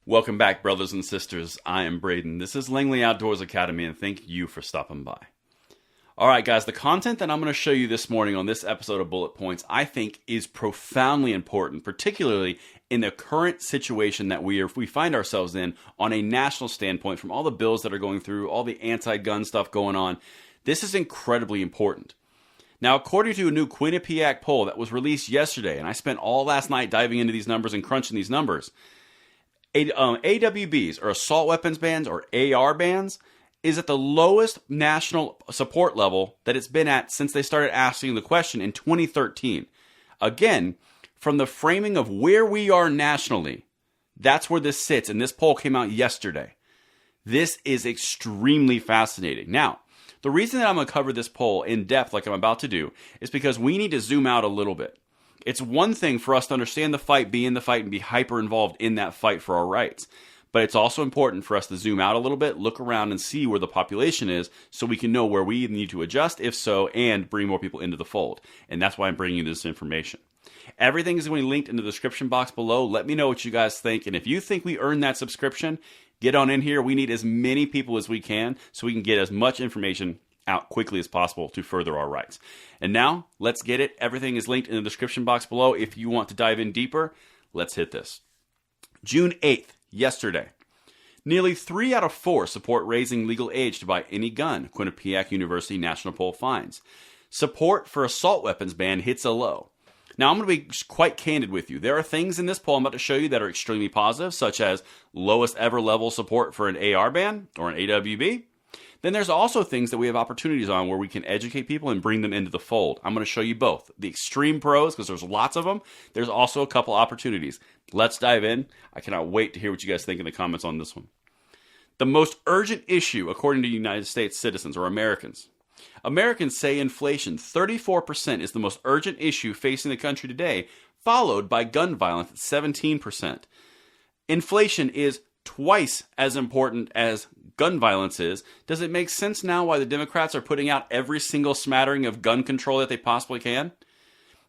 Welcome back, brothers and sisters. I am Braden. This is Langley Outdoors Academy, and thank you for stopping by. All right, guys, the content that I'm going to show you this morning on this episode of Bullet Points, I think is profoundly important, particularly in the current situation that we find ourselves in on a national standpoint, from all the bills that are going through, all the anti-gun stuff going on. This is incredibly important. Now, according to a new Quinnipiac poll that was released yesterday, and I spent all last night diving into these numbers and crunching these numbers, AWBs, or assault weapons bans, or AR bans, is at the lowest national support level that it's been at since they started asking the question in 2013. Again, from the framing of where we are nationally, that's where this sits, and this poll came out yesterday. This is extremely fascinating. Now, the reason that I'm going to cover this poll in depth like I'm about to do is because we need to zoom out a little bit. It's one thing for us to understand the fight, be in the fight, and be hyper involved in that fight for our rights. But it's also important for us to zoom out a little bit, look around and see where the population is so we can know where we need to adjust, if so, and bring more people into the fold. And that's why I'm bringing you this information. Everything is going to be linked in the description box below. Let me know what you guys think. And if you think we earned that subscription, get on in here. We need as many people as we can so we can get as much information out quickly as possible to further our rights. And now, let's get it. Everything is linked in the description box below. If you want to dive in deeper, let's hit this. June 8th. Yesterday, nearly 3 out of 4 support raising legal age to buy any gun, Quinnipiac University National Poll finds. Support for assault weapons ban hits a low. Now, I'm going to be quite candid with you. There are things in this poll I'm about to show you that are extremely positive, such as lowest ever level support for an AR ban or an AWB. Then there's also things that we have opportunities on where we can educate people and bring them into the fold. I'm going to show you both. The extreme pros, because there's lots of them. There's also a couple opportunities. Let's dive in. I cannot wait to hear what you guys think in the comments on this one. The most urgent issue, according to United States citizens or Americans. Americans say inflation, 34%, is the most urgent issue facing the country today, followed by gun violence at 17%. Inflation is twice as important as gun violence is. Does it make sense now why the Democrats are putting out every single smattering of gun control that they possibly can?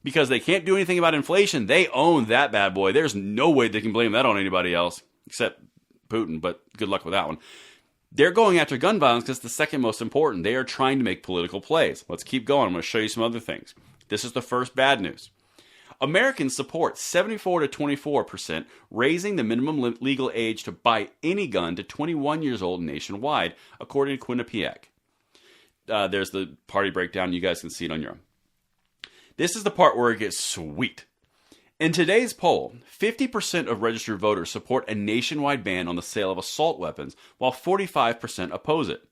Because they can't do anything about inflation. They own that bad boy. There's no way they can blame that on anybody else, except Putin, but good luck with that one. They're going after gun violence because it's the second most important. They are trying to make political plays. Let's keep going. I'm going to show you some other things. This is the first bad news. Americans support 74 to 24%, raising the minimum legal age to buy any gun to 21 years old nationwide, according to Quinnipiac. There's the party breakdown. You guys can see it on your own. This is the part where it gets sweet. In today's poll, 50% of registered voters support a nationwide ban on the sale of assault weapons, while 45% oppose it.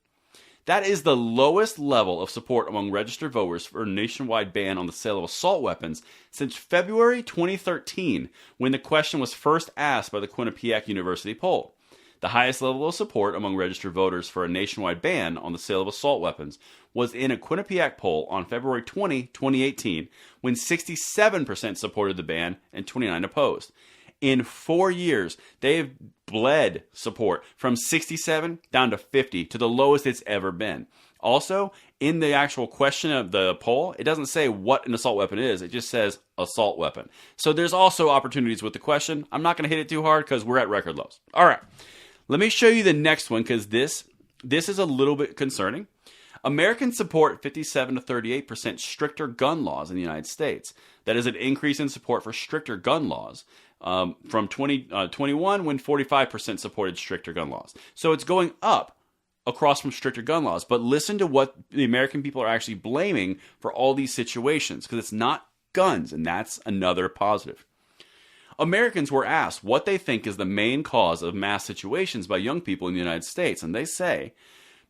That is the lowest level of support among registered voters for a nationwide ban on the sale of assault weapons since February 2013, when the question was first asked by the Quinnipiac University poll. The highest level of support among registered voters for a nationwide ban on the sale of assault weapons was in a Quinnipiac poll on February 20, 2018, when 67% supported the ban and 29% opposed. In 4 years, they have bled support from 67 down to 50 to the lowest it's ever been. Also, in the actual question of the poll, it doesn't say what an assault weapon is. It just says assault weapon. So there's also opportunities with the question. I'm not going to hit it too hard because we're at record lows. All right, let me show you the next one because this is a little bit concerning. Americans support 57 to 38% stricter gun laws in the United States. That is an increase in support for stricter gun laws from 2021 when 45% supported stricter gun laws. So it's going up across from stricter gun laws. But listen to what the American people are actually blaming for all these situations, because it's not guns, and that's another positive. Americans were asked what they think is the main cause of mass situations by young people in the United States, and they say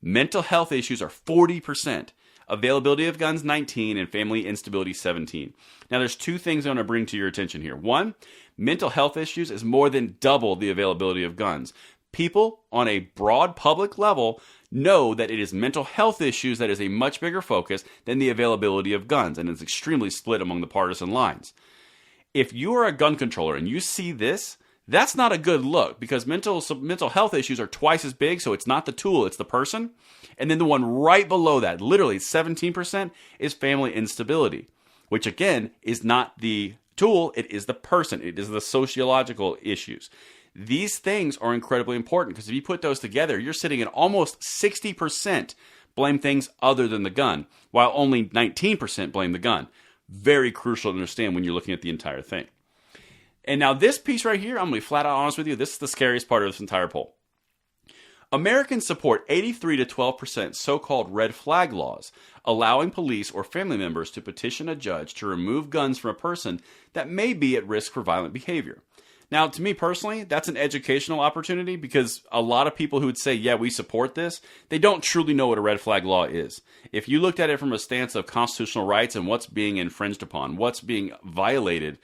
mental health issues are 40%, availability of guns 19%, and family instability 17%. Now, there's two things I want to bring to your attention here. One, mental health issues is more than double the availability of guns. People on a broad public level know that it is mental health issues that is a much bigger focus than the availability of guns, and it's extremely split among the partisan lines. If you are a gun controller and you see this, that's not a good look, because mental health issues are twice as big, so it's not the tool, it's the person. And then the one right below that, literally 17%, is family instability, which again is not the tool, it is the person, it is the sociological issues. These things are incredibly important because if you put those together, you're sitting at almost 60% blame things other than the gun, while only 19% blame the gun. Very crucial to understand when you're looking at the entire thing. And now this piece right here, I'm going to be flat out honest with you, this is the scariest part of this entire poll. Americans support 83 to 12% so-called red flag laws, allowing police or family members to petition a judge to remove guns from a person that may be at risk for violent behavior. Now, to me personally, that's an educational opportunity because a lot of people who would say, yeah, we support this, they don't truly know what a red flag law is. If you looked at it from a stance of constitutional rights and what's being infringed upon, what's being violated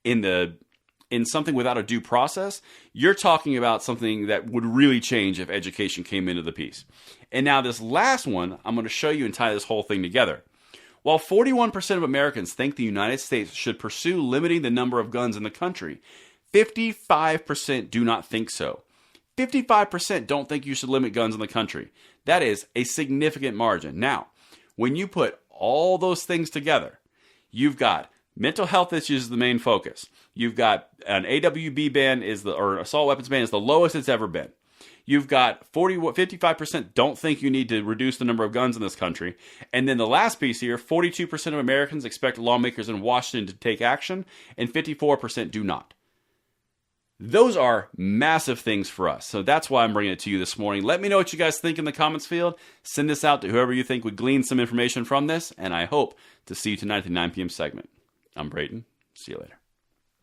in something without a due process, you're talking about something that would really change if education came into the piece. And now this last one, I'm going to show you and tie this whole thing together. While 41% of Americans think the United States should pursue limiting the number of guns in the country, 55% do not think so. 55% don't think you should limit guns in the country. That is a significant margin. Now, when you put all those things together, you've got mental health issues is the main focus. You've got an AWB ban or assault weapons ban is the lowest it's ever been. You've got 55% don't think you need to reduce the number of guns in this country. And then the last piece here, 42% of Americans expect lawmakers in Washington to take action, and 54% do not. Those are massive things for us. So that's why I'm bringing it to you this morning. Let me know what you guys think in the comments field. Send this out to whoever you think would glean some information from this. And I hope to see you tonight at the 9 p.m. segment. I'm Brayton. See you later.